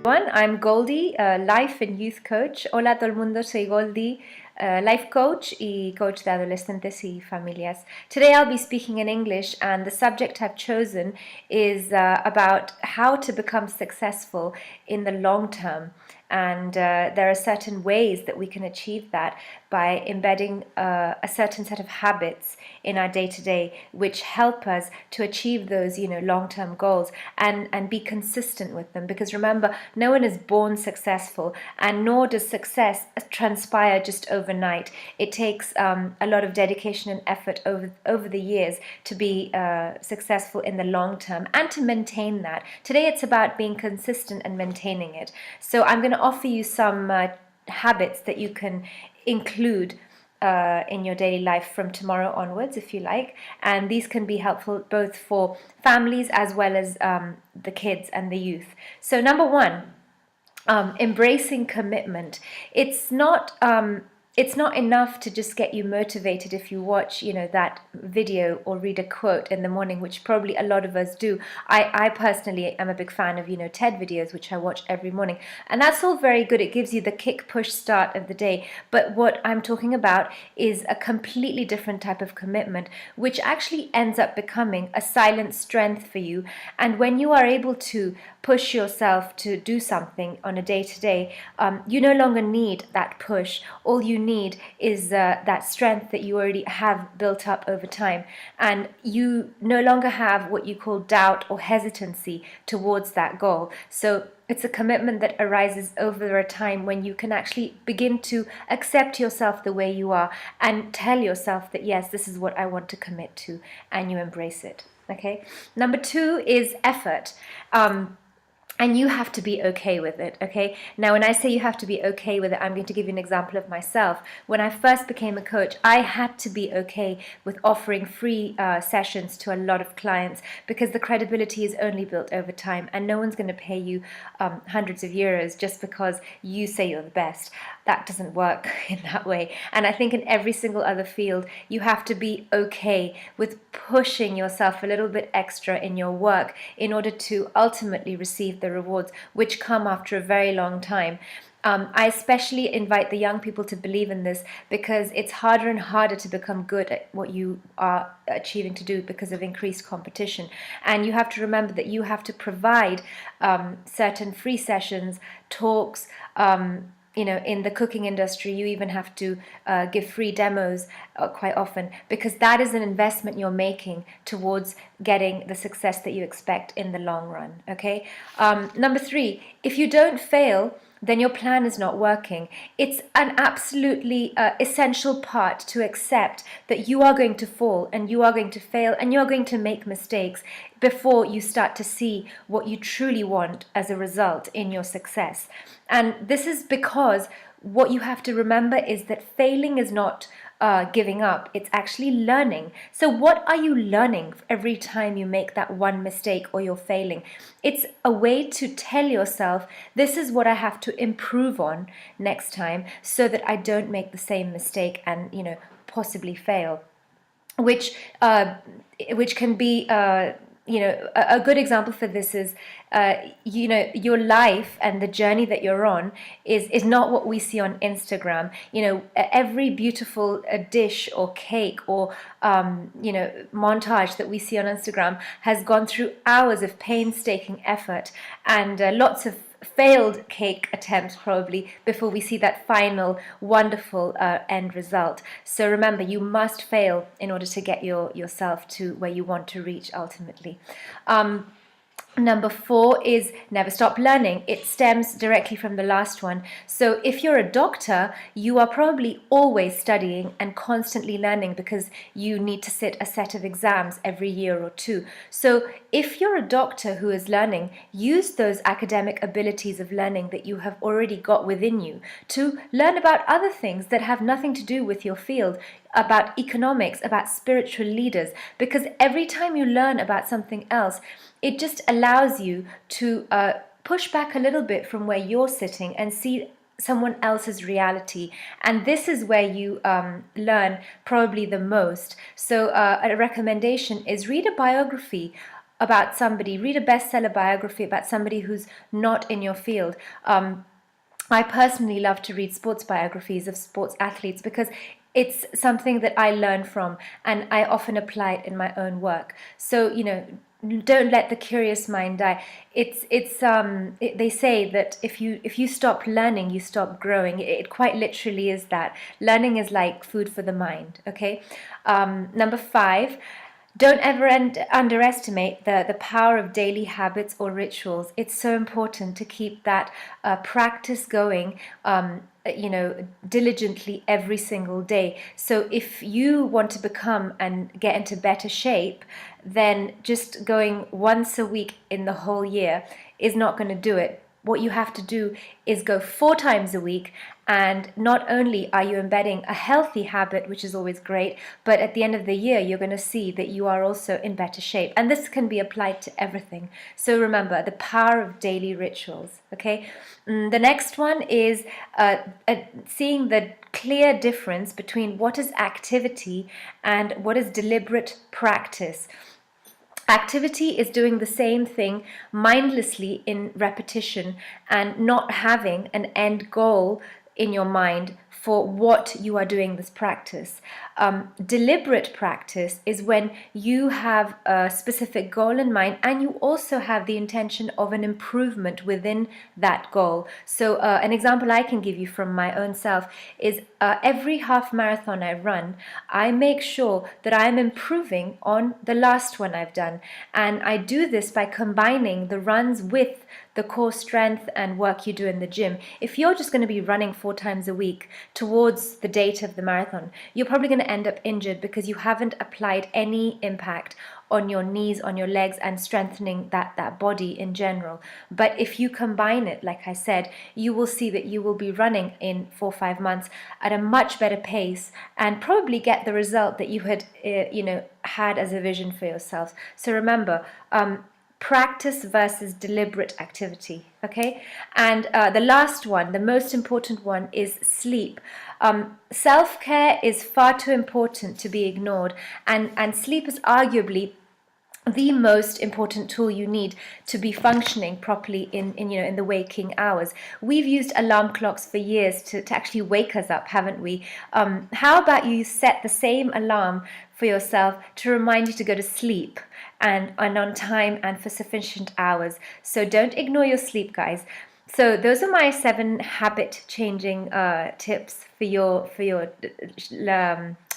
I'm Goldie, life and youth coach. Hola a todo el mundo, soy Goldie, life coach y coach de adolescentes y familias. Today I'll be speaking in English, and the subject I've chosen is about how to become successful in the long term. And there are certain ways that we can achieve that by embedding a certain set of habits in our day-to-day, which help us to achieve those, long-term goals and be consistent with them. Because remember, no one is born successful, and nor does success transpire just overnight. It takes a lot of dedication and effort over the years to be successful in the long term and to maintain that. Today it's about being consistent and maintaining it. So I'm going to offer you some habits that you can include in your daily life from tomorrow onwards, if you like. And these can be helpful both for families as well as the kids and the youth. So number one, embracing commitment. It's not enough to just get you motivated if you watch, that video or read a quote in the morning, which probably a lot of us do. I personally am a big fan of, TED videos, which I watch every morning. And that's all very good. It gives you the kick, push start of the day. But what I'm talking about is a completely different type of commitment, which actually ends up becoming a silent strength for you. And when you are able to push yourself to do something on a day-to-day, you no longer need that push. All you need is that strength that you already have built up over time, and you no longer have what you call doubt or hesitancy towards that goal. So it's a commitment that arises over a time when you can actually begin to accept yourself the way you are and tell yourself that, yes, this is what I want to commit to, and you embrace it. Okay. Number two is effort. And you have to be okay with it, okay? Now, when I say you have to be okay with it, I'm going to give you an example of myself. When I first became a coach, I had to be okay with offering free sessions to a lot of clients, because the credibility is only built over time, and no one's going to pay you hundreds of euros just because you say you're the best. That doesn't work in that way. And I think in every single other field, you have to be okay with pushing yourself a little bit extra in your work in order to ultimately receive the rewards, which come after a very long time. I especially invite the young people to believe in this, because it's harder and harder to become good at what you are achieving to do because of increased competition. And you have to remember that you have to provide certain free sessions, talks. In the cooking industry, you even have to give free demos quite often, because that is an investment you're making towards getting the success that you expect in the long run. Okay. Number three, if you don't fail, then your plan is not working. It's an absolutely essential part to accept that you are going to fall and you are going to fail and you're going to make mistakes before you start to see what you truly want as a result in your success. And this is because what you have to remember is that failing is not giving up, it's actually learning. So what are you learning every time you make that one mistake or you're failing? It's a way to tell yourself, this is what I have to improve on next time so that I don't make the same mistake and possibly fail, which can be a good example for this is your life and the journey that you're on is not what we see on Instagram. Every beautiful dish or cake or montage that we see on Instagram has gone through hours of painstaking effort and lots of failed cake attempts probably before we see that final wonderful end result. So remember, you must fail in order to get yourself to where you want to reach ultimately. Number four is never stop learning. It stems directly from the last one. So if you're a doctor, you are probably always studying and constantly learning because you need to sit a set of exams every year or two. So if you're a doctor who is learning, use those academic abilities of learning that you have already got within you to learn about other things that have nothing to do with your field, about economics, about spiritual leaders, because every time you learn about something else, it just allows you to push back a little bit from where you're sitting and see someone else's reality. And this is where you learn probably the most. So a recommendation is read a biography about somebody, read a bestseller biography about somebody who's not in your field. I personally love to read sports biographies of sports athletes because it's something that I learn from, and I often apply it in my own work. So, don't let the curious mind die. They say that if you stop learning, you stop growing. It quite literally is that. Learning is like food for the mind, okay? Number 5, don't ever underestimate the power of daily habits or rituals. It's so important to keep that practice going, diligently every single day. So if you want to become and get into better shape, then just going once a week in the whole year is not going to do it. What you have to do is go 4 times a week, and not only are you embedding a healthy habit, which is always great, but at the end of the year you're going to see that you are also in better shape. And this can be applied to everything. So remember the power of daily rituals, okay? The next one is seeing the clear difference between what is activity and what is deliberate practice. Activity is doing the same thing mindlessly in repetition and not having an end goal in your mind for what you are doing this practice. Deliberate practice is when you have a specific goal in mind and you also have the intention of an improvement within that goal. So an example I can give you from my own self is every half marathon I run, I make sure that I'm improving on the last one I've done. And I do this by combining the runs with the core strength and work you do in the gym. If you're just going to be running 4 times a week towards the date of the marathon, you're probably going to end up injured because you haven't applied any impact on your knees, on your legs, and strengthening that body in general. But if you combine it, like I said, you will see that you will be running in 4 or 5 months at a much better pace and probably get the result that you had had as a vision for yourself. So remember, practice versus deliberate activity, okay? And the last one, the most important one, is sleep. Self-care is far too important to be ignored, and sleep is arguably the most important tool you need to be functioning properly in the waking hours. We've used alarm clocks for years to actually wake us up, haven't we? How about you set the same alarm for yourself to remind you to go to sleep and on time and for sufficient hours? So don't ignore your sleep, guys. So those are my 7 habit changing tips for your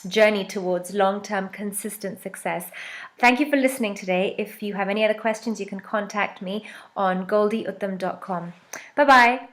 journey towards long-term consistent success. Thank you for listening today. If you have any other questions, you can contact me on goldieutham.com. Bye-bye.